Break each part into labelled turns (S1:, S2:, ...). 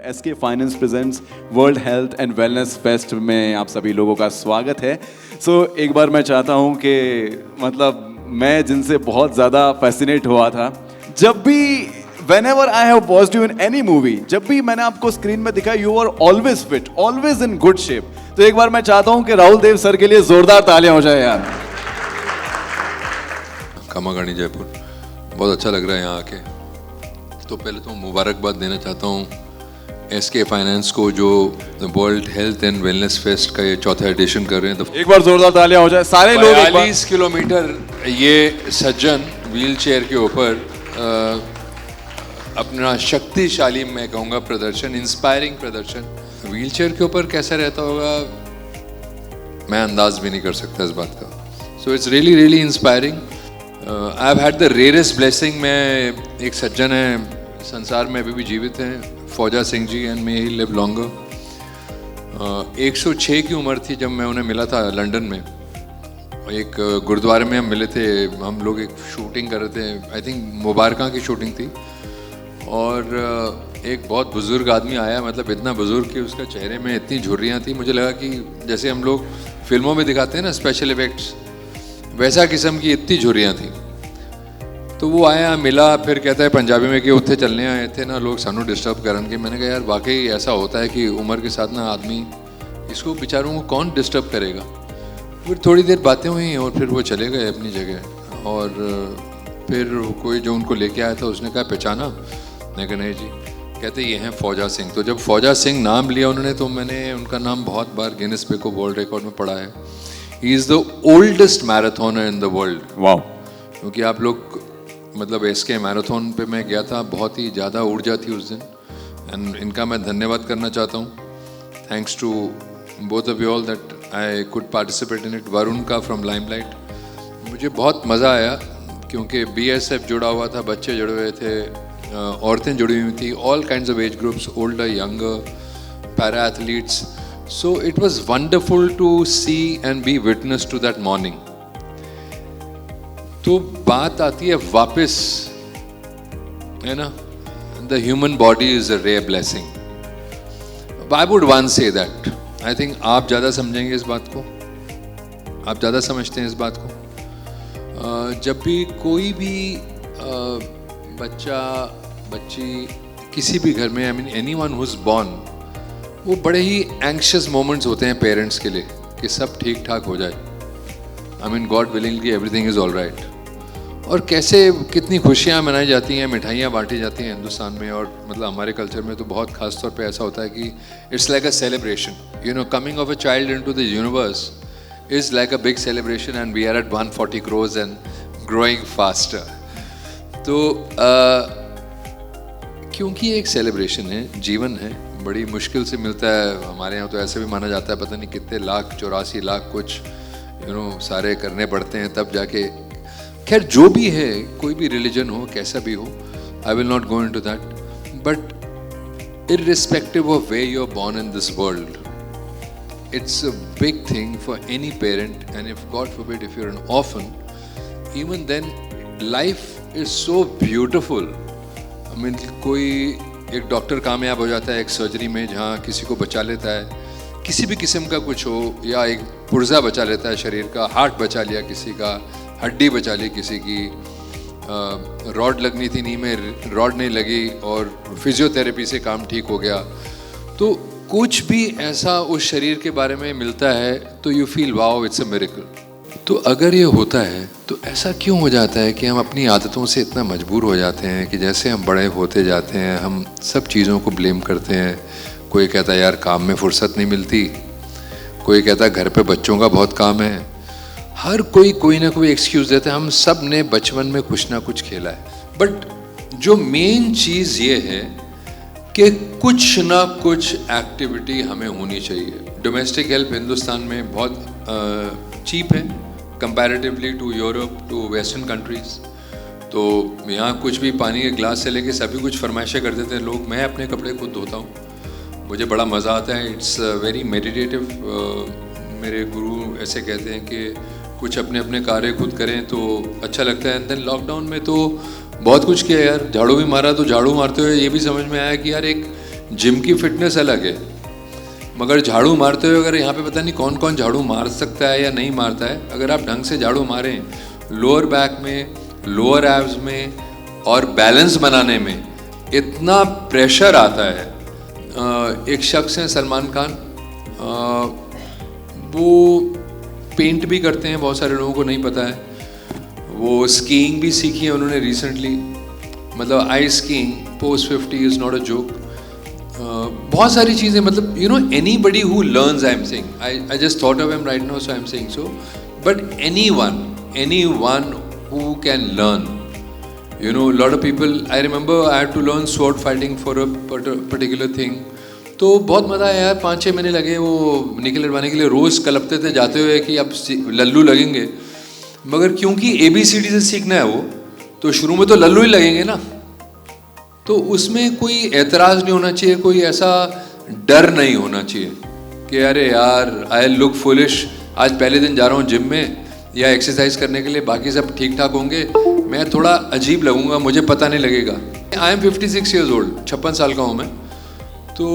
S1: SK finance presents world health and wellness fest में आप सभी लोगों का स्वागत है। एक बार मैं चाहता हूं कि मैं जिनसे बहुत ज़्यादा फैसिनेट हुआ था, जब भी whenever I have watched you in any movie, जब भी मैंने आपको स्क्रीन में दिखा, you are always fit, always in good shape। तो एक बार मैं चाहता हूं कि राहुल देव सर के लिए जोरदार तालियां हो जाए यार।
S2: कामागानी जयपुर, बहुत अच्छा लग रहा है यहाँ आके। तो पहले तो मुबारकबाद देना चाहता हूँ एसके फाइनेंस को, जो world health and wellness fest का ये चौथा एडिशन कर रहे हैं। तो
S1: एक बार जोरदार तालियां हो जाए सारे लोग।
S2: 42 किलोमीटर ये सज्जन व्हील चेयर के ऊपर अपना शक्तिशाली, मैं कहूँगा, प्रदर्शन, इंस्पायरिंग प्रदर्शन। व्हील चेयर के ऊपर कैसा रहता होगा मैं अंदाज भी नहीं कर सकता इस बात का। So it's really really inspiring. I have had the rarest blessing. मैं एक सज्जन है, संसार में अभी भी जीवित हैं, Fauja Singh ji, and may he live longer. 106 की उम्र थी जब मैं उन्हें मिला था लंदन में। एक गुरुद्वारे में हम मिले थे, हम लोग एक शूटिंग कर रहे थे, आई थिंक मुबारका की शूटिंग थी। और एक बहुत बुज़ुर्ग आदमी आया, मतलब इतना बुज़ुर्ग कि उसका चेहरे में इतनी झुर्रियाँ थी, मुझे लगा कि जैसे हम लोग फिल्मों में दिखाते हैं ना स्पेशल इफेक्ट्स, वैसा किस्म की इतनी झुर्रियाँ थी। तो वो आया, मिला, फिर कहता है पंजाबी में कि उत्थे चलने आए थे ना लोग सानू डिस्टर्ब करन के। मैंने कहा यार वाकई ऐसा होता है कि उम्र के साथ ना आदमी, इसको बेचारों को कौन डिस्टर्ब करेगा। फिर थोड़ी देर बातें हुई और फिर वो चले गए अपनी जगह। और फिर कोई जो उनको लेके आया था उसने कहा पहचाना? मैं कहा नहीं जी। कहते ये हैं फौजा सिंह। तो जब फौजा सिंह नाम लिया उन्होंने, तो मैंने उनका नाम बहुत बार Guinness book of world record में पढ़ा है। He is the oldest marathoner in the world. वाह। क्योंकि आप लोग, मतलब एसके मैराथन पे मैं गया था, बहुत ही ज़्यादा ऊर्जा थी उस दिन। एंड इनका मैं धन्यवाद करना चाहता हूँ। Thanks to both of you all that I could participate in it. Varun का फ्रॉम लाइमलाइट, मुझे बहुत मज़ा आया क्योंकि बीएसएफ जुड़ा हुआ था, बच्चे जुड़े हुए थे, औरतें जुड़ी हुई थी, all kinds of age groups, older, younger, para athletes. So it was wonderful to see and be witness to that morning. तो बात आती है वापस, है ना, the human body is a rare blessing. I would one say that. I think आप ज़्यादा समझेंगे इस बात को, आप ज़्यादा समझते हैं इस बात को। जब भी कोई भी बच्चा, बच्ची किसी भी घर में, I mean anyone who is born, वो बड़े ही एंग्शियस मोमेंट्स होते हैं पेरेंट्स के लिए कि सब ठीक ठाक हो जाए। I mean God willingly everything is all right. और कैसे कितनी खुशियाँ मनाई जाती हैं, मिठाइयाँ बांटी जाती हैं हिंदुस्तान में। और मतलब हमारे कल्चर में तो बहुत खास तौर पे ऐसा होता है कि it's like a celebration, you know, coming of a child into the universe is like a big celebration and we are at 140 crores and growing faster. तो क्योंकि एक सेलिब्रेशन है, जीवन है, बड़ी मुश्किल से मिलता है। हमारे यहाँ तो ऐसे भी माना जाता है पता नहीं कितने लाख, 84 लाख कुछ, यू नो, सारे करने पड़ते हैं तब जाके। खैर जो भी है, कोई भी रिलीजन हो, कैसा भी हो, I will not go into that, but irrespective of where you're born in this world, it's a big thing for any parent, and if God forbid if you're an orphan, even then life is so beautiful. I mean, कोई एक doctor कामयाब हो जाता है एक surgery में जहाँ किसी को बचा लेता है, किसी भी किस्म का कुछ हो, या एक पुर्जा बचा लेता है शरीर का, हार्ट बचा लिया किसी का, हड्डी बचा ली किसी की, रॉड लगनी थी नी में, रॉड नहीं लगी और फिजियोथेरेपी से काम ठीक हो गया। तो कुछ भी ऐसा उस शरीर के बारे में मिलता है तो you feel wow, it's a miracle. तो अगर ये होता है तो ऐसा क्यों हो जाता है कि हम अपनी आदतों से इतना मजबूर हो जाते हैं कि जैसे हम बड़े होते जाते हैं हम सब चीज़ों को ब्लेम करते हैं। कोई कहता है यार काम में फुर्सत नहीं मिलती, कोई कहता है घर पे बच्चों का बहुत काम है, हर कोई ना कोई एक्सक्यूज़ देता है। हम सब ने बचपन में कुछ ना कुछ खेला है, बट जो मेन चीज़ ये है कि कुछ ना कुछ एक्टिविटी हमें होनी चाहिए। डोमेस्टिक हेल्प हिंदुस्तान में बहुत चीप है comparatively to Europe, to western countries. तो यहाँ कुछ भी पानी के ग्लास से लेके सभी कुछ फरमाइशें कर देते हैं लोग। मैं अपने कपड़े खुद धोता हूँ, मुझे बड़ा मज़ा आता है। It's very meditative. मेरे गुरु ऐसे कहते हैं कि कुछ अपने अपने कार्य खुद करें तो अच्छा लगता है। एंड देन लॉकडाउन में तो बहुत कुछ किया यार, झाड़ू भी मारा, तो झाड़ू मारते हुए ये भी समझ में आया कि यार एक जिम की फिटनेस अलग है, मगर झाड़ू मारते हुए अगर यहाँ पे पता नहीं कौन कौन झाड़ू मार सकता है या नहीं मारता है, अगर आप ढंग से झाड़ू मारें लोअर बैक में, लोअर एब्स में और बैलेंस बनाने में इतना प्रेशर आता है। एक शख्स हैं सलमान खान, वो पेंट भी करते हैं, बहुत सारे लोगों को नहीं पता है। वो स्कीइंग भी सीखी है उन्होंने रिसेंटली, मतलब ice skiing post 50 is not a joke. बहुत सारी चीज़ें, मतलब you know anybody who learns, I am saying, I just thought of him right now so I am saying so, but anyone who can learn, you know, a lot of people, I remember I had to learn sword fighting for a particular thing, तो बहुत मज़ा आया यार, 5-6 महीने लगे वो निकल लड़वाने के लिए, रोज़ कलपते थे जाते हुए कि अब लल्लू लगेंगे, मगर क्योंकि ABCD से सीखना है वो, तो शुरू में तो लल्लू ही लगेंगे ना, तो उसमें कोई एतराज़ नहीं होना चाहिए, कोई ऐसा डर नहीं होना चाहिए कि अरे यार आई लुक फुलिश, आज पहले दिन जा रहा हूँ जिम में या एक्सरसाइज करने के लिए, बाकी सब ठीक ठाक होंगे, मैं थोड़ा अजीब लगूंगा, मुझे पता नहीं लगेगा। आई एम 56 years old, 56 साल का हूँ मैं। तो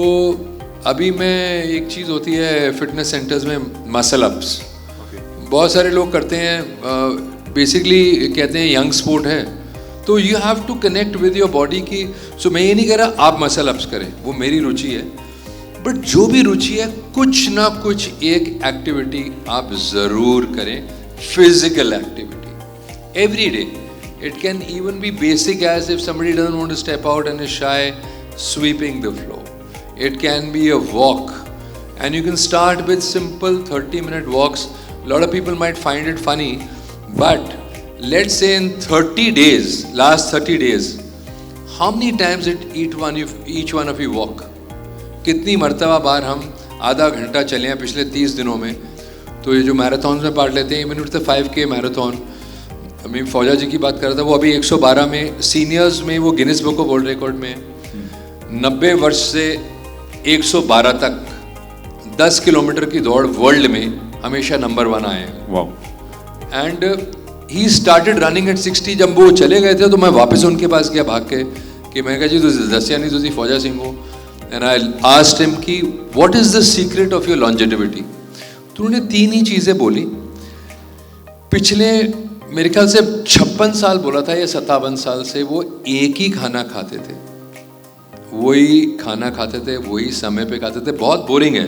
S2: अभी मैं, एक चीज़ होती है फिटनेस सेंटर्स में, मसल अप्स, बहुत सारे लोग करते हैं, बेसिकली कहते हैं यंग स्पोर्ट है, तो you have to connect with your body की। सो मैं ये नहीं कह रहा आप मसल अप्स करें, वो मेरी रुचि है, बट जो भी रुचि है कुछ ना कुछ एक एक्टिविटी आप ज़रूर करें, physical activity every day. It can even be basic as if somebody doesn't want to step out and is shy, sweeping the floor. It can be a walk, and you can start with simple 30-minute walks. A lot of people might find it funny, but let's say in 30 days, last 30 days, how many times did each one of you walk? कितनी मर्तबा बार हम आधा घंटा चले हैं पिछले 30 दिनों में? तो ये जो मैराथन में पार्ट लेते हैं, मैंने 5K मैराथन, मैं फौजा जी की बात कर रहा था, वो अभी 112 में सीनियर्स में वो Guinness book of world record में है। 90 वर्ष से 112 तक 10 किलोमीटर की दौड़ वर्ल्ड में हमेशा नंबर 1 आए हैं।
S1: वाह।
S2: And he started running at 60। जब वो चले गए थे तो मैं वापस उनके पास गया भाग के कि मैं कहा जी तुझे दसिया नहीं तुझे फौजा सिंह हो, एंड आई आस्क्ड हिम कि what is the secret of your longevity. तो उन्होंने 3 ही चीज़ें बोली। पिछले मेरे ख्याल से 56 साल बोला था या 57 साल से वो एक ही खाना खाते थे, वही खाना खाते थे, वही समय पे खाते थे, बहुत बोरिंग है,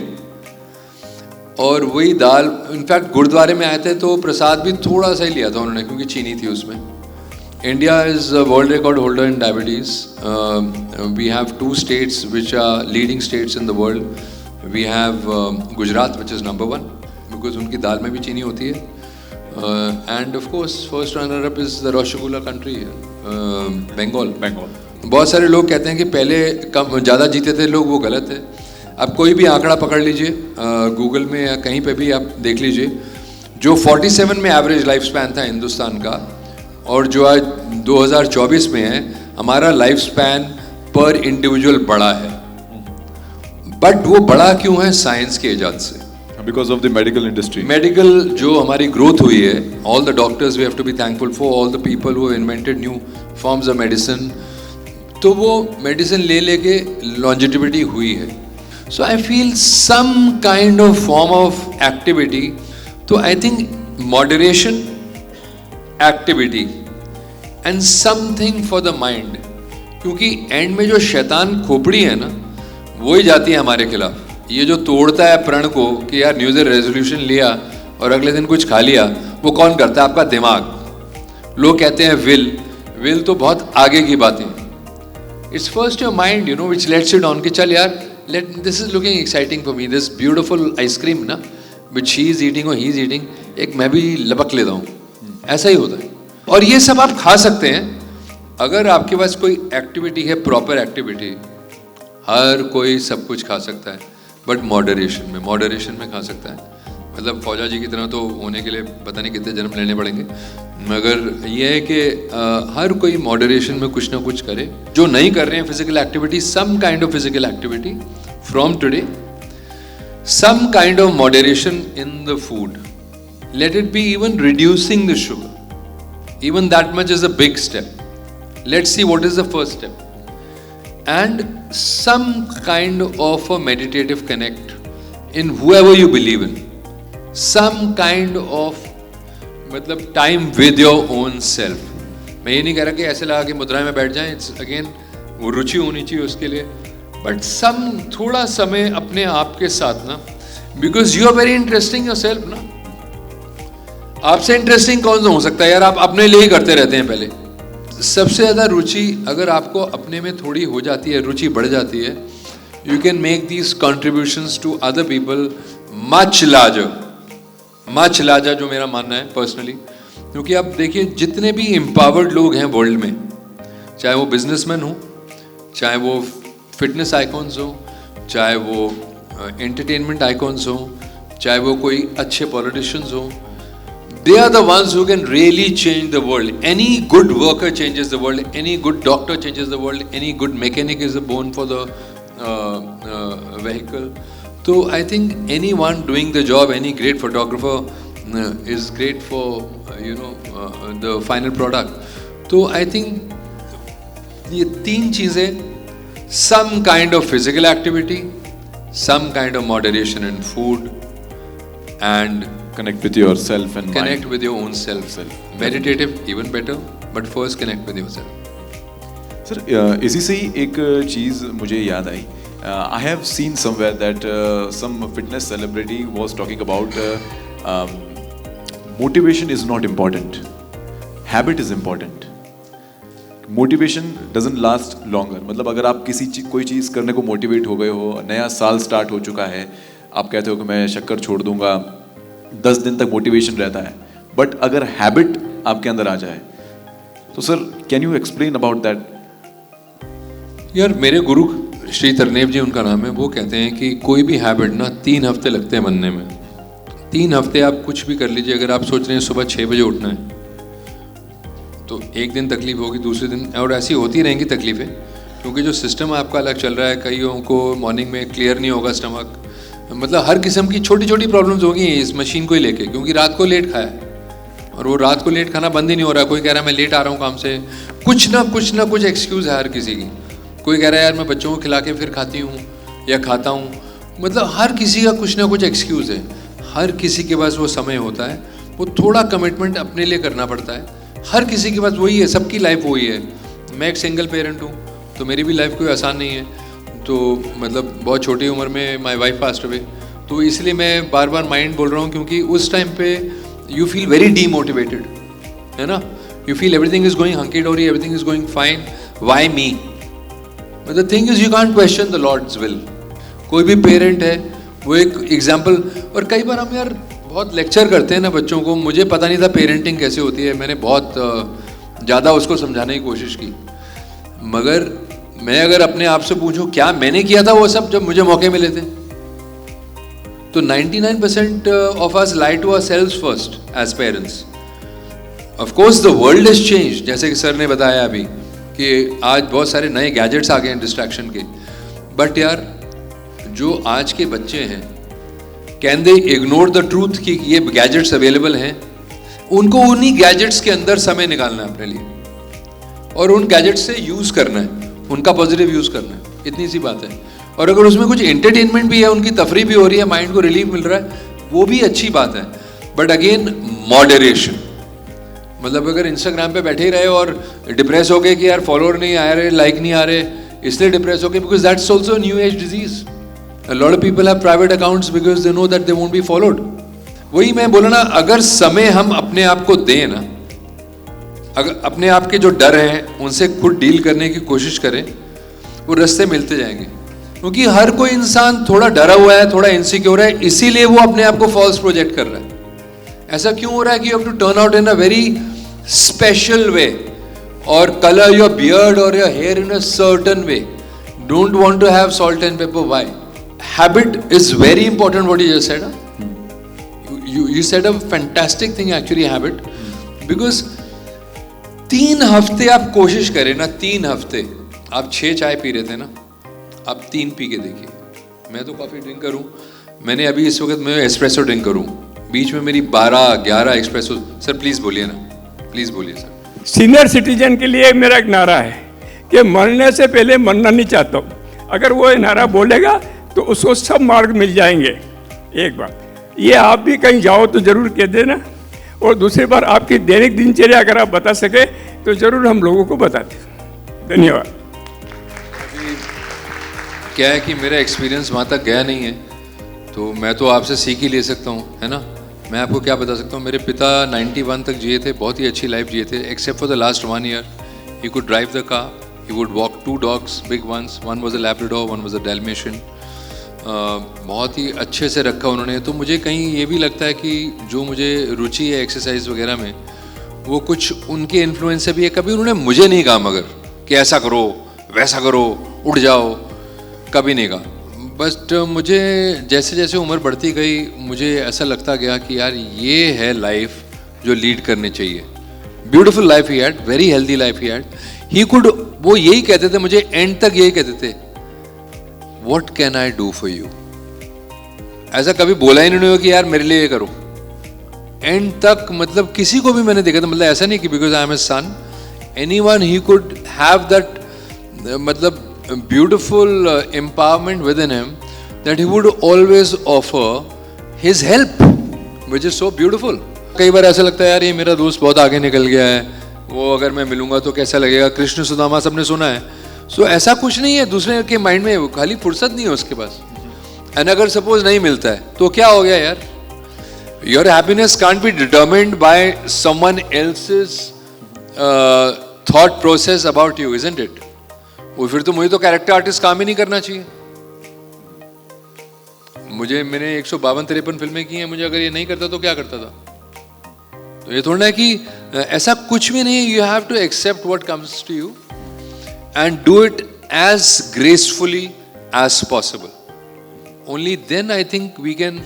S2: और वही दाल। इनफैक्ट गुरुद्वारे में आए थे तो प्रसाद भी थोड़ा सा ही लिया था उन्होंने क्योंकि चीनी थी उसमें। India is world record holder in diabetes. We have 2 states which are leading states in the world. We have Gujarat, which is number 1 because उनकी दाल में भी चीनी होती है, and of course first runner up is the Rashgulla country, Bengal. बहुत सारे लोग कहते हैं कि पहले कम ज़्यादा जीते थे लोग, वो गलत है। अब कोई भी आंकड़ा पकड़ लीजिए, गूगल में या कहीं पे भी आप देख लीजिए, जो 47 में एवरेज लाइफ स्पैन था हिंदुस्तान का और जो आज 2024 में है, हमारा लाइफ स्पैन पर इंडिविजुअल बड़ा है। बट वो बड़ा क्यों है? साइंस के इजाद से,
S1: because of the medical industry.
S2: Medical जो हमारी ग्रोथ हुई है, all the doctors we have to be thankful for, all the people who invented new forms of medicine. तो वो मेडिसिन ले लेके लॉन्जेटिविटी हुई है। So I feel some kind of form of activity. तो I think moderation, activity and something for the mind, क्योंकि end में जो शैतान खोपड़ी है ना, वो ही जाती है हमारे खिलाफ। ये जो तोड़ता है प्रण को कि यार न्यू ईयर रेजोल्यूशन लिया और अगले दिन कुछ खा लिया, वो कौन करता है? आपका दिमाग। लोग कहते हैं विल तो बहुत आगे की बात है। It's first your mind, you know, which let's you down कि चल यार, this is looking exciting for me, this beautiful ice cream ना विच शी इज ईटिंग और ही इज ईटिंग, एक मैं भी लपक लेता हूँ। ऐसा ही होता है। और ये सब आप खा सकते हैं अगर आपके पास कोई एक्टिविटी है, प्रॉपर एक्टिविटी। हर कोई सब कुछ खा सकता है, बट मॉडरेशन में खा सकता है। मतलब फौजा जी की तरह तो होने के लिए पता नहीं कितने जन्म लेने पड़ेंगे, मगर ये है कि हर कोई मॉडरेशन में कुछ ना कुछ करे। जो नहीं कर रहे हैं physical activity, some kind of physical activity from today, some kind of moderation in the food, let it be even reducing the sugar, even that much is a big step. Let's see what is the first step. and some kind of a meditative connect in whoever you believe in, some kind of मतलब time with your own self. मैं ये नहीं कह रहा कि ऐसे लगा कि मुद्रा में बैठ जाएं, इट्स अगेन वो रुचि होनी चाहिए उसके लिए, बट सम थोड़ा समय अपने आप के साथ ना, because you are very interesting yourself ना. आपसे इंटरेस्टिंग कौन सा हो सकता है यार, आप अपने लिए ही करते रहते हैं. पहले सबसे ज़्यादा रुचि अगर आपको अपने में थोड़ी हो जाती है, रुचि बढ़ जाती है, you can make these contributions to other people much larger, जो मेरा मानना है पर्सनली. क्योंकि आप देखिए जितने भी एम्पावर्ड लोग हैं वर्ल्ड में, चाहे वो बिजनेसमैन हो, चाहे वो फिटनेस आइकॉन्स हो, चाहे वो एंटरटेनमेंट आइकॉन्स हो, चाहे वो कोई अच्छे पॉलिटिशियंस हो, they are the ones who can really change the world. Any good worker changes the world, any good doctor changes the world, any good mechanic is born for the vehicle. So I think anyone doing the job, any great photographer is great for the final product. So I think ये तीन चीजें, some kind of physical activity, some kind of moderation in food, and
S1: connect with yourself and
S2: connect
S1: mind.
S2: with your own self. Meditative even better, but first connect with yourself.
S1: Sir इसी से ही एक चीज़ मुझे याद आई. I have seen somewhere that some fitness celebrity was talking about motivation is not important, habit is important. Motivation doesn't last longer. मतलब अगर आप कोई चीज़ करने को मोटिवेट हो गए हो, नया साल स्टार्ट हो चुका है, आप कहते हो कि मैं शक्कर छोड़ दूंगा, 10 दिन तक मोटिवेशन रहता है, बट अगर हैबिट आपके अंदर आ जाए तो sir can you explain about that?
S2: यार मेरे गुरु श्री तरनेव जी उनका नाम है, वो कहते हैं कि कोई भी हैबिट ना 3 हफ्ते लगते हैं बनने में. 3 हफ्ते आप कुछ भी कर लीजिए. अगर आप सोच रहे हैं सुबह 6 बजे उठना है तो एक दिन तकलीफ होगी, दूसरे दिन, और ऐसी होती रहेंगी तकलीफें, क्योंकि जो सिस्टम आपका अलग चल रहा है. कईयों को मॉर्निंग में क्लियर नहीं होगा स्टमक, मतलब हर किस्म की छोटी छोटी प्रॉब्लम्स होगी इस मशीन को ही लेके, क्योंकि रात को लेट खाया और वो रात को लेट खाना बंद ही नहीं हो रहा. कोई कह रहा है मैं लेट आ रहा हूँ काम से, कुछ ना कुछ एक्सक्यूज़ है हर किसी की. कोई कह रहा है यार मैं बच्चों को खिला के फिर खाती हूँ या खाता हूँ, मतलब हर किसी का कुछ ना कुछ एक्सक्यूज़ है. हर किसी के पास वो समय होता है, वो थोड़ा कमिटमेंट अपने लिए करना पड़ता है. हर किसी के पास वही है, सबकी लाइफ वही है. मैं एक सिंगल पेरेंट हूँ तो मेरी भी लाइफ कोई आसान नहीं है. तो मतलब बहुत छोटी उम्र में माई वाइफ पास्ट अवे, तो इसलिए मैं बार बार माइंड बोल रहा हूँ, क्योंकि उस टाइम पे यू फील वेरी डीमोटिवेटेड, है ना. You feel everything is going hunky dory, everything is going fine, why me. But the thing is you can't question the lord's will. कोई भी पेरेंट है वो एक एग्जाम्पल. और कई बार हम यार बहुत लेक्चर करते हैं ना बच्चों को. मुझे पता नहीं था पेरेंटिंग कैसे होती है, मैंने बहुत ज़्यादा उसको समझाने की कोशिश की, मगर मैं अगर अपने आप से पूछूं क्या मैंने किया था वो सब जब मुझे मौके मिले थे, तो 99% of us lie to ourselves first as parents. Of course the world has changed, जैसे कि सर ने बताया अभी कि आज बहुत सारे नए गैजेट्स आ गए हैं डिस्ट्रैक्शन के. बट यार जो आज के बच्चे हैं, can they ignore the truth कि ये गैजेट्स अवेलेबल हैं? उनको उन्हीं गैजेट्स के अंदर समय निकालना है अपने लिए, और उन गैजेट्स से यूज़ करना है, उनका पॉजिटिव यूज़ करना है. इतनी सी बात है. और अगर उसमें कुछ एंटरटेनमेंट भी है, उनकी तफरीह भी हो रही है, माइंड को रिलीफ मिल रहा है, वो भी अच्छी बात है. But again moderation. मतलब अगर इंस्टाग्राम पे बैठे ही रहे और डिप्रेस हो गए कि यार फॉलोअर नहीं आ रहे, लाइक नहीं आ रहे, इसलिए डिप्रेस हो गए, because that's also new age disease. A lot of people have private accounts because they know that they won't be followed. वही मैं बोला ना, अगर समय हम अपने आप को दें ना, अगर अपने आप के जो डर हैं उनसे खुद डील करने की कोशिश करें, वो रास्ते मिलते जाएंगे. क्योंकि हर कोई इंसान थोड़ा डरा हुआ है, थोड़ा इनसिक्योर है, इसीलिए वो अपने आप को फॉल्स प्रोजेक्ट कर रहा है. ऐसा क्यों हो रहा है कि you have to turn out in a very special way, और कलर योर बियर्ड और your hair in a certain way. Don't want to have salt and pepper. Why? Habit is very important. What you just said, you said a fantastic thing actually, habit, because 3 हफ्ते आप कोशिश करें ना, 3 हफ्ते. आप 6 चाय P रहे थे ना, आप 3 पी के देखिए. मैं तो कॉफ़ी ड्रिंक करूं, मैंने अभी इस वक्त मैं एस्प्रेसो ड्रिंक करूं, बीच में मेरी 12-11 एक्सप्रेसो. सर प्लीज़ बोलिए ना, प्लीज़ बोलिए सर.
S3: सीनियर सिटीजन के लिए मेरा एक नारा है कि मरने से पहले मरना नहीं चाहता हूँ। अगर वो ये नारा बोलेगा तो उसको सब मार्ग मिल जाएंगे। एक बात ये, आप भी कहीं जाओ तो जरूर कह देना, और दूसरी बार आपकी दैनिक दिनचर्या अगर आप बता सके तो जरूर हम लोगों को बताते। धन्यवाद।
S2: क्या है कि मेरा एक्सपीरियंस वहाँ तक गया नहीं है, तो मैं तो आपसे सीख ही ले सकता हूँ, है ना। मैं आपको क्या बता सकता हूँ, मेरे पिता 91 तक जिए थे, बहुत ही अच्छी लाइफ जिए थे, except for the last 1 year. He could drive the car, he would walk 2 dogs, big ones, one was a Labrador, one was a Dalmatian. बहुत ही अच्छे से रखा उन्होंने। तो मुझे कहीं ये भी लगता है कि जो मुझे रुचि है एक्सरसाइज वगैरह में, वो कुछ उनके इन्फ्लुएंस से भी है। कभी उन्होंने मुझे नहीं कहा मगर कि ऐसा करो वैसा करो उठ जाओ, कभी नहीं कहा। बट मुझे जैसे जैसे उम्र बढ़ती गई मुझे ऐसा लगता गया कि यार ये है लाइफ जो लीड करनी चाहिए। Beautiful life he had, very healthy life he had. He could, वो यही कहते थे मुझे, एंड तक यही कहते थे, what can I do for you. ऐसा कभी बोला ही नहीं कि यार मेरे लिए ये करो। एंड तक मतलब किसी को भी मैंने देखा था, मतलब ऐसा नहीं कि because I am a son, anyone he could have that मतलब beautiful empowerment within him that he would always offer his help, which is so beautiful. कई बार ऐसा लगता है यार ये मेरा दोस्त बहुत आगे निकल गया है, वो अगर मैं मिलूंगा तो कैसा लगेगा। कृष्ण सुदामा सबने सुना है। सो ऐसा कुछ नहीं है दूसरे के माइंड में, खाली फुर्सत नहीं है उसके पास। एंड अगर सपोज नहीं मिलता है तो क्या हो गया यार। Your happiness can't be determined by someone else's thought process about you, isn't it. वो फिर तो मुझे तो कैरेक्टर आर्टिस्ट काम ही नहीं करना चाहिए। मैंने 152-53 फिल्में की हैं, मुझे अगर ये नहीं करता तो क्या करता था। तो ये थोड़ा है कि ऐसा कुछ भी नहीं है। You have to accept what comes to you and do it as gracefully as possible. Only then I think we can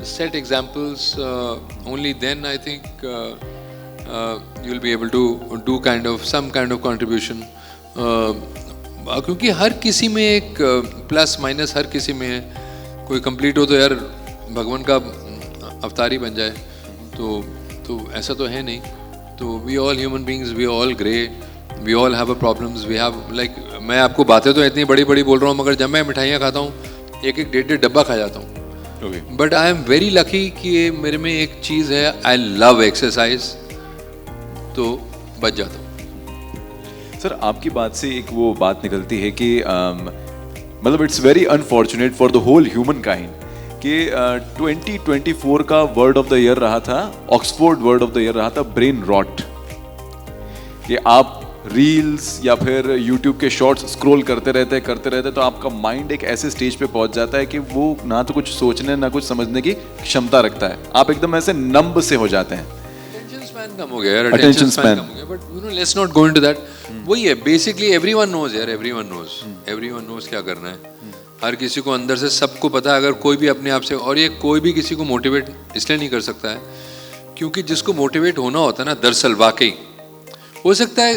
S2: set examples, only then I think you will be able to do kind of some kind of contribution. क्योंकि हर किसी में एक plus minus हर किसी में है। कोई complete हो तो यार भगवान का अवतार ही बन जाए, तो ऐसा तो है नहीं। तो we all human beings, we all grey, we all have a problems, we have like, मैं आपको बातें तो इतनी बड़ी बड़ी बोल रहा हूँ मगर जब मैं मिठाइयाँ खाता हूँ 1-1 डब्बा खा जाता हूँ। But I am very lucky कि मेरे में एक चीज़ है, आई लव एक्सरसाइज, तो बच जाता हूँ।
S1: सर आपकी बात से एक वो बात निकलती है कि मतलब it's very unfortunate for the whole human kind कि 2024 का वर्ड ऑफ द ईयर रहा था, Oxford word of the year रहा था ब्रेन रॉट। कि आप रील्स या फिर यूट्यूब के शॉर्ट्स स्क्रॉल करते रहते तो आपका माइंड एक ऐसे स्टेज पे पहुंच जाता है कि वो ना तो कुछ सोचने ना कुछ समझने की क्षमता रखता है। आप एकदम ऐसे नंब से हो जाते हैं।
S2: कम हो गया यार, अटेंशन स्पैन कम हो गया। But you know, let's not go into that. वही है बेसिकली, एवरीवन नोज यार, एवरीवन नोज क्या करना है। हर किसी को अंदर से सबको पता है। अगर कोई भी अपने आप से, और ये कोई भी किसी को मोटिवेट इसलिए नहीं कर सकता है क्योंकि जिसको मोटिवेट होना होता है ना, दरअसल वाकई हो सकता है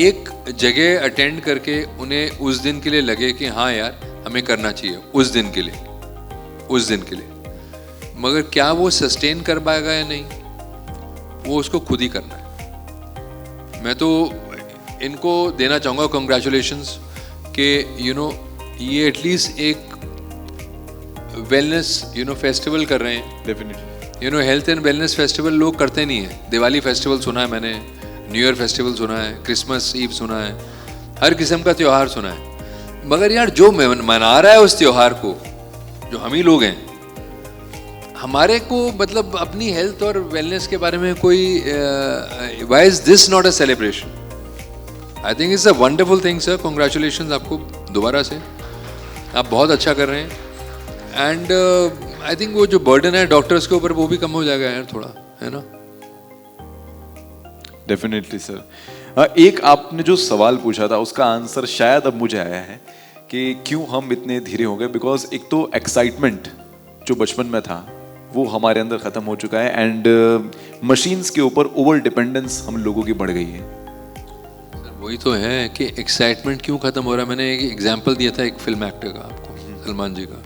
S2: एक जगह अटेंड करके उन्हें उस दिन के लिए लगे कि हाँ यार हमें करना चाहिए उस दिन के लिए, मगर क्या वो सस्टेन कर पाएगा या नहीं, वो उसको खुद ही करना है। मैं तो इनको देना चाहूँगा कंग्रेचुलेशंस कि यू नो ये एटलीस्ट एक वेलनेस फेस्टिवल कर रहे हैं।
S1: Definitely
S2: health and wellness festival लोग करते नहीं है। दिवाली फेस्टिवल सुना है मैंने, न्यू ईयर फेस्टिवल सुना है, क्रिसमस ईव सुना है, हर किस्म का त्यौहार सुना है। मगर यार जो मना रहा है उस त्यौहार को, जो हम ही लोग हैं, हमारे को मतलब अपनी हेल्थ और वेलनेस के बारे में कोई why is this not a celebration. I think it's a wonderful thing sir, congratulation आपको दोबारा से, आप बहुत अच्छा कर रहे हैं। एंड आई थिंक वो जो बर्डन है डॉक्टर्स के ऊपर वो भी कम हो जाएगा यार थोड़ा, है ना।
S1: Definitely sir. एक आपने जो सवाल पूछा था उसका आंसर शायद अब मुझे आया है कि क्यों हम इतने धीरे हो गए। बिकॉज एक तो एक्साइटमेंट जो बचपन में था वो हमारे अंदर ख़त्म हो चुका है एंड मशीन्स के ऊपर ओवर डिपेंडेंस हम लोगों की बढ़ गई है।
S2: वही तो है कि एक्साइटमेंट क्यों ख़त्म हो रहा है। मैंने एक एग्जांपल दिया था एक फिल्म एक्टर का आपको, सलमान जी का।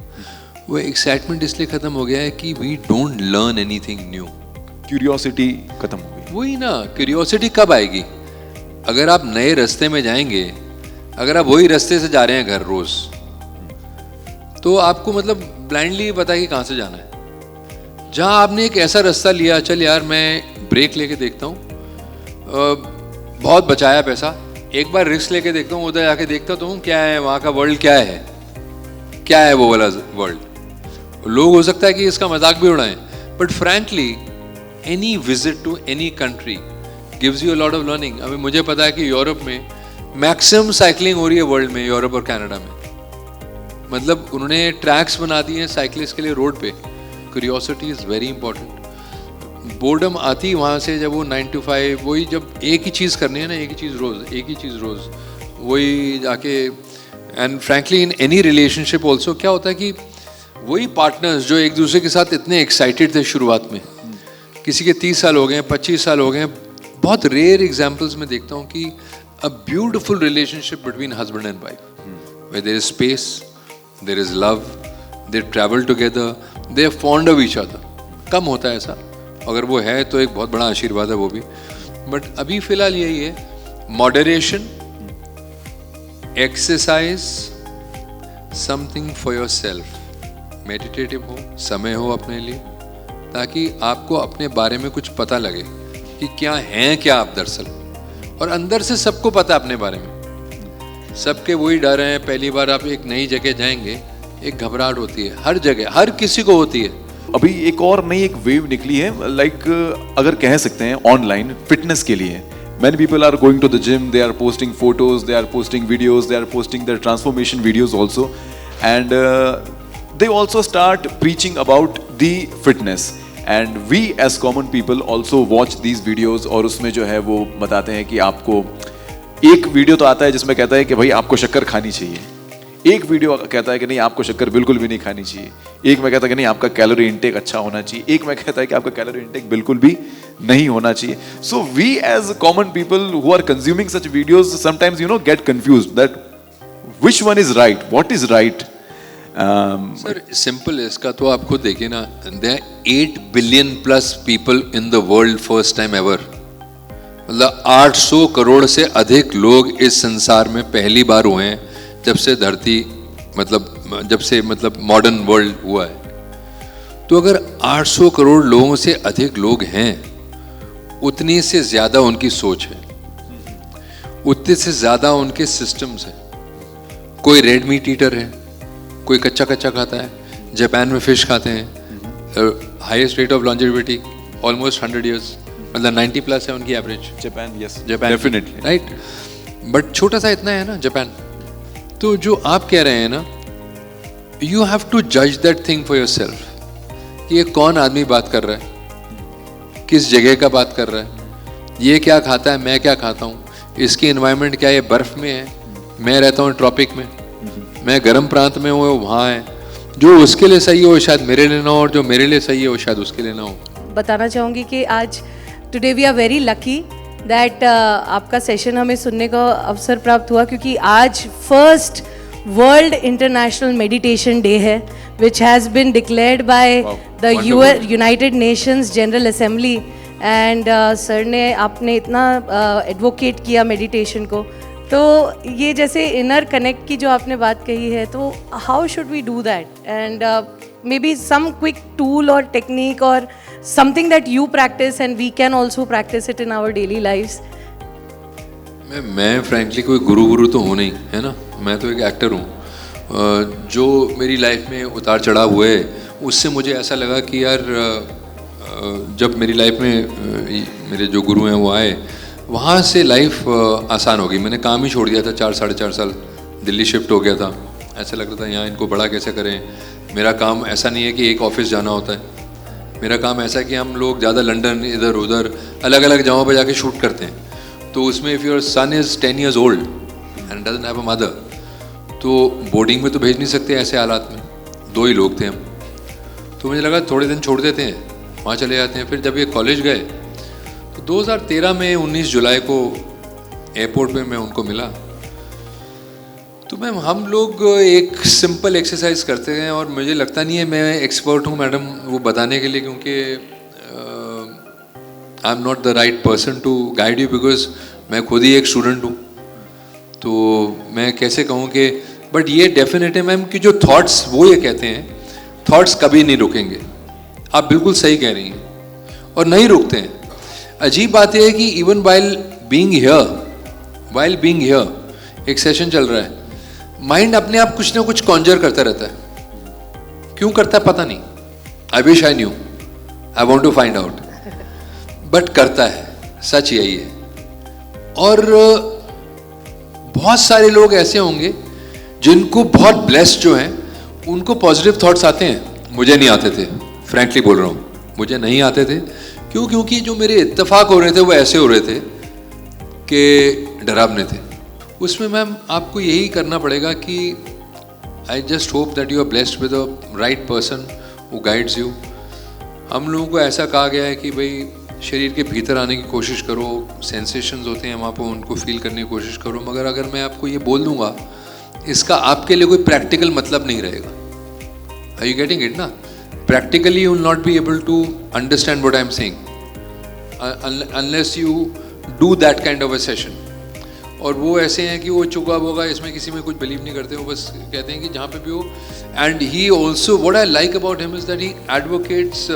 S2: वो एक्साइटमेंट इसलिए ख़त्म हो गया है कि we don't learn anything new.
S1: Curiosity ख़त्म हो गई।
S2: वही ना, क्यूरियोसिटी कब आएगी? अगर आप नए रास्ते में जाएंगे, अगर आप वही रास्ते से जा रहे हैं घर रोज, तो आपको मतलब ब्लाइंडली पता है कि कहाँ से जाना है। जहाँ आपने एक ऐसा रास्ता लिया, चल यार मैं ब्रेक लेके देखता हूँ, बहुत बचाया पैसा, एक बार रिस्क लेके देखता हूँ, उधर जाके देखता तो हूँ क्या है वहाँ का वर्ल्ड, क्या है वो वाला वर्ल्ड। लोग हो सकता है कि इसका मजाक भी उड़ाएं, but frankly any visit to any country gives you a lot of learning. अभी मुझे पता है कि यूरोप में मैक्सिमम साइकिलिंग हो रही है वर्ल्ड में, यूरोप और कनाडा में। मतलब उन्होंने ट्रैक्स बना दिए हैं साइकिलिस्ट के लिए रोड पे। Curiosity is very important. Boredom आती वहाँ से जब वो 9 to 5, वही जब एक ही चीज़ करनी है ना, एक ही चीज़ रोज़, वही जाके। And frankly in any relationship also क्या होता है कि वही पार्टनर्स जो एक दूसरे के साथ इतने एक्साइटेड थे शुरुआत में, किसी के 30 साल हो गए, 25 साल हो गए, बहुत रेयर एग्जाम्पल्स में देखता हूँ कि a beautiful relationship between husband and wife, where there is space, there is love, they travel together, they are fond of each other. कम होता है ऐसा, अगर वो है तो एक बहुत बड़ा आशीर्वाद है वो भी। बट अभी फिलहाल यही है, moderation, exercise, something for your self, meditative हो, समय हो अपने लिए, ताकि आपको अपने बारे में कुछ पता लगे कि क्या हैं क्या आप दरअसल। और अंदर से सबको पता है अपने बारे में, सबके वही डर हैं। पहली बार आप एक नई जगह जाएंगे, एक घबराहट होती है, हर जगह हर किसी को होती है।
S1: अभी एक और नई एक वेव निकली है, लाइक अगर कह सकते हैं ऑनलाइन फिटनेस के लिए। Many people are going to the gym, they are posting photos, they are posting videos, they are posting their transformation videos also, and they also start preaching about the fitness, and we as common people also watch these videos। और उसमें जो है वो बताते हैं कि आपको, एक वीडियो तो आता है जिसमें कहता है कि भाई आपको शक्कर खानी चाहिए, एक वीडियो कहता है कि नहीं आपको शक्कर बिल्कुल भी नहीं खानी चाहिए, एक में कहता है कि नहीं आपका कैलोरी इंटेक अच्छा होना चाहिए, एक में कहता है कि आपका कैलोरी इंटेक बिल्कुल भी नहीं होना चाहिए। So we as common people who are consuming such videos sometimes get confused that which one is right, what is right.
S2: Sir simple है इसका, तो आप खुद देखिए ना, there are 8 billion plus people in the world first time ever. मतलब 800 करोड़ से अधिक लोग इस संसार में पहली बार हुए हैं जब से धरती, जब से मॉडर्न वर्ल्ड हुआ है। तो अगर 800 करोड़ लोगों से अधिक लोग हैं, उतनी से ज्यादा उनकी सोच है, उतने से ज्यादा उनके सिस्टम्स हैं। कोई रेड मीट ईटर है, कोई कच्चा खाता है, जापान में फिश खाते हैं, highest rate of longevity almost 100 years, मतलब 90 प्लस है उनकी average.
S1: Japan, yes
S2: Japan
S1: definitely,
S2: right. But छोटा सा इतना है ना जापान। तो जो आप कह रहे हैं ना, यू हैव टू जज that thing for your self, कि ये कौन आदमी बात कर रहा है, किस जगह का बात कर रहा है, ये क्या खाता है, मैं क्या खाता हूँ, इसकी एनवायरनमेंट क्या, ये बर्फ में है, मैं रहता हूँ ट्रॉपिक में, मैं गर्म प्रांत में हूँ, वहाँ है। जो उसके लिए सही हो शायद मेरे लिए ना हो, और जो मेरे लिए सही है वो शायद उसके लिए ना हो।
S4: बताना चाहूँगी कि आज today we are very lucky that आपका सेशन हमें सुनने का अवसर प्राप्त हुआ, क्योंकि आज first world international meditation day है, which has been declared by the United Nations General Assembly. And sir ने, आपने इतना एडवोकेट किया मेडिटेशन को, तो ये जैसे इनर कनेक्ट की जो आपने बात कही है, तो how should we do that, and maybe some quick tool और टेक्निक और something that you practice and we can also practice it in our daily lives।
S2: मैं फ्रैंकली कोई गुरु तो हूँ नहीं, है ना, मैं तो एक एक्टर हूँ। जो मेरी लाइफ में उतार चढ़ाव हुए, उससे मुझे ऐसा लगा कि यार जब मेरी लाइफ में मेरे जो गुरु हैं वो आए, वहाँ से लाइफ आसान हो गई। मैंने काम ही छोड़ दिया था, 4-4.5 साल दिल्ली शिफ्ट हो गया था। ऐसा लग रहा था यहाँ इनको बड़ा कैसे करें। मेरा काम ऐसा नहीं है कि एक ऑफिस जाना होता है, मेरा काम ऐसा है कि हम लोग ज़्यादा लंदन इधर उधर अलग अलग जगहों पर जाके शूट करते हैं। तो उसमें if your son is 10 years old and doesn't have a mother, तो बोर्डिंग में तो भेज नहीं सकते ऐसे हालात में। 2 ही लोग थे हम, तो मुझे लगा थोड़े दिन छोड़ देते हैं, वहाँ चले जाते हैं। फिर जब ये कॉलेज गए तो 2013 में 19 जुलाई को एयरपोर्ट पे मैं उनको मिला। तो मैम हम लोग एक सिंपल एक्सरसाइज करते हैं, और मुझे लगता नहीं है मैं एक्सपर्ट हूँ मैडम वो बताने के लिए, क्योंकि I am not the right person to guide you, because मैं खुद ही एक स्टूडेंट हूँ. तो मैं कैसे कहूँ कि बट ये डेफिनेट है मैम कि जो थॉट्स वो ये कहते हैं, थॉट्स कभी नहीं रुकेंगे. आप बिल्कुल सही कह रही हैं, और नहीं रुकते हैं. अजीब बात यह है कि इवन वाइल बीइंग हियर एक सेशन चल रहा है, माइंड अपने आप कुछ ना कुछ कॉन्जर करता रहता है. क्यों करता है पता नहीं. I wish I knew, I want to find out, but करता है. सच यही है. और बहुत सारे लोग ऐसे होंगे जिनको बहुत ब्लेस्ड जो हैं, उनको पॉजिटिव थॉट्स आते हैं. मुझे नहीं आते थे, फ्रैंकली बोल रहा हूँ, मुझे नहीं आते थे. क्यों? क्योंकि जो मेरे इत्तेफाक हो रहे थे वो ऐसे हो रहे थे कि डरावने थे. उसमें मैम आपको यही करना पड़ेगा कि I just hope that you are blessed with a right person who guides you. हम लोगों को ऐसा कहा गया है कि भाई शरीर के भीतर आने की कोशिश करो, सेंसेशंस होते हैं वहाँ पर, उनको फील करने की कोशिश करो. मगर अगर मैं आपको ये बोल दूंगा, इसका आपके लिए कोई प्रैक्टिकल मतलब नहीं रहेगा. आर यू गेटिंग इट ना? Practically you will not be able to understand what I am saying unless you do that kind of a session. और वो ऐसे हैं कि वो चुका होगा, इसमें किसी में कुछ बिलीव नहीं करते, वो बस कहते हैं कि जहाँ पे भी हो. And he also, what I like about him is that he advocates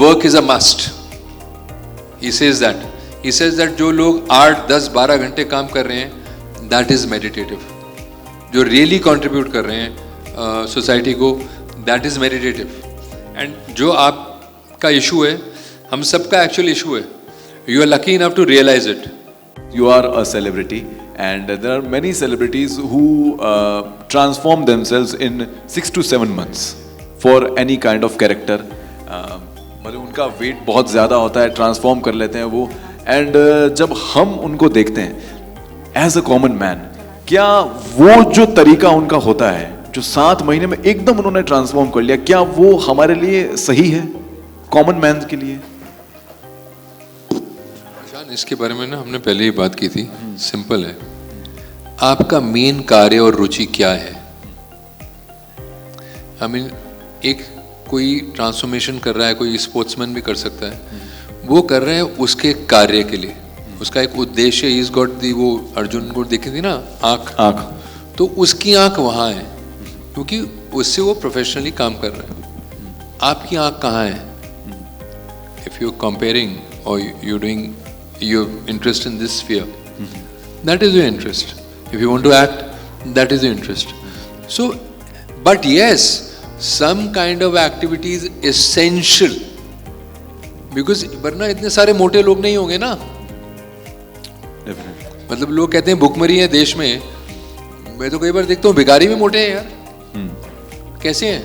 S2: work is a must. He says that जो लोग 8, 10, 12 घंटे काम कर रहे हैं, दैट इज मेडिटेटिव. जो रियली कंट्रीब्यूट कर रहे हैं सोसाइटी को, दैट इज मेडिटेटिव. एंड जो आपका इशू है, हम सबका एक्चुअल इशू है. You are lucky enough to realise it.
S1: You are a celebrity, and there are many celebrities who transform themselves in 6 to 7 months for any kind of character. मतलब उनका wait बहुत ज़्यादा होता है, ट्रांसफॉर्म कर लेते हैं वो. एंड जब हम उनको देखते हैं एज अ कॉमन मैन, क्या वो जो तरीका उनका होता है, जो 7 महीने में एकदम उन्होंने ट्रांसफॉर्म कर लिया, क्या वो हमारे लिए सही है, कॉमन मैन के लिए?
S2: इसके बारे में ना हमने पहले ही बात की थी. सिंपल है, आपका मेन कार्य और रुचि क्या है. आई मीन एक कोई ट्रांसफॉर्मेशन कर रहा है, कोई स्पोर्ट्समैन भी कर सकता है, वो कर रहे हैं उसके कार्य के लिए, उसका एक उद्देश्य. इज गॉट दी, वो अर्जुन को देखी थी ना आँख, तो उसकी आँख वहाँ है क्योंकि उससे वो प्रोफेशनली काम कर रहे हैं. आपकी आँख कहाँ है? इफ यू कंपेयरिंग और you doing your interest in this sphere, that is your interest. If you want to act, that is your interest. So, but yes, some kind of activity is essential, because वरना इतने सारे मोटे लोग नहीं होंगे ना. मतलब लोग कहते हैं भुखमरी है देश में, मैं तो कई बार देखता हूँ भिखारी भी मोटे हैं यार. कैसे हैं?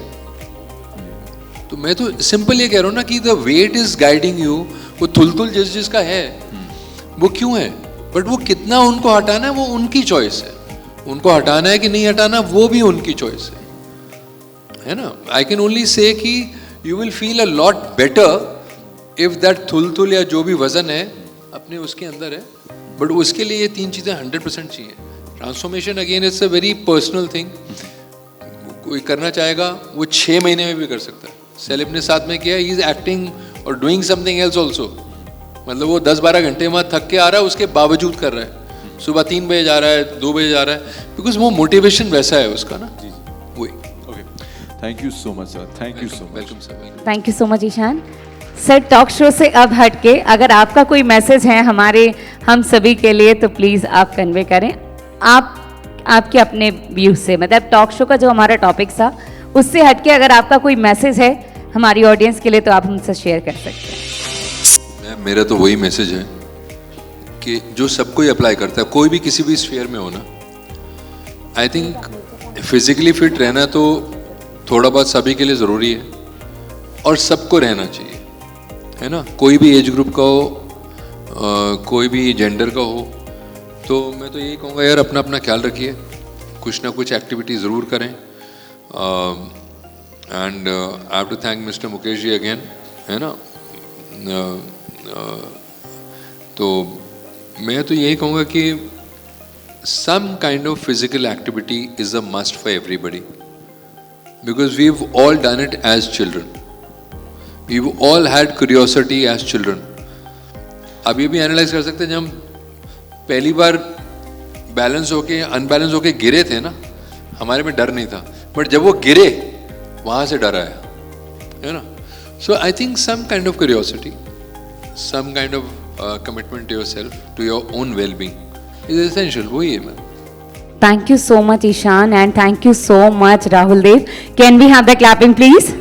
S2: तो मैं तो सिंपल ये कह रहा हूँ ना कि the weight is guiding you. वो थुल जिसका है वो क्यों है, बट वो कितना उनको हटाना है वो उनकी चॉइस है. उनको हटाना है कि नहीं हटाना वो भी उनकी चॉइस है ना. आई कैन ओनली से कि you will feel a lot better if that Thul या जो भी वजन है अपने उसके अंदर है. बट उसके लिए ये 3 चीज़ें 100% चाहिए. Transformation again it's a very personal thing. कोई करना चाहेगा वो 6 महीने में भी कर सकता है. सेलेब ने साथ में किया, ही इज एक्टिंग और डूइंग समथिंग एल्स ऑल्सो. मतलब वो 10-12 घंटे वहाँ थक के आ रहा है, उसके बावजूद कर रहा है. सुबह 3 बजे जा रहा है, 2 बजे जा रहा है, बिकॉज वो मोटिवेशन वैसा है उसका ना. वही.
S1: Okay, thank you so much sir. Thank you so much.
S2: Welcome sir.
S5: Thank you so much Ishaan sir. Talk show से अब हट के अगर आपका कोई मैसेज है हम सभी के लिए, तो प्लीज़ आप कन्वे करें. आपके अपने व्यू से, मतलब टॉक शो का जो हमारा टॉपिक था उससे हट के अगर आपका कोई मैसेज है हमारी ऑडियंस के लिए, तो आप हमसे शेयर कर सकते हैं.
S2: मेरा तो वही मैसेज है कि जो सबको ही अप्लाई करता है, कोई भी किसी भी स्फीयर में हो ना. आई थिंक फिजिकली फिट रहना तो थोड़ा बहुत सभी के लिए ज़रूरी है, और सबको रहना चाहिए, है ना. कोई भी एज ग्रुप का हो, कोई भी जेंडर का हो. तो मैं तो यही कहूँगा यार, अपना अपना ख्याल रखिए, कुछ ना कुछ एक्टिविटी ज़रूर करें. And I have to thank mister Mukesh ji again, है ना. तो मैं तो यही कहूँगा कि some kind of physical activity is a must for everybody, because we've all done it as children. We all had curiosity as children. अब ये भी एनालाइज कर सकते हैं, जब हम पहली बार बैलेंस होके अनबैलेंस होके गिरे थे ना, हमारे में डर नहीं था, बट जब वो गिरे वहां से डर आया, है ना. So I think some kind of curiosity, some kind of commitment to yourself, to your own wellbeing is essential. वही है ma'am.
S5: Thank you so much, Ishan, and thank you so much, Rahul Dev. Can we have the clapping, please?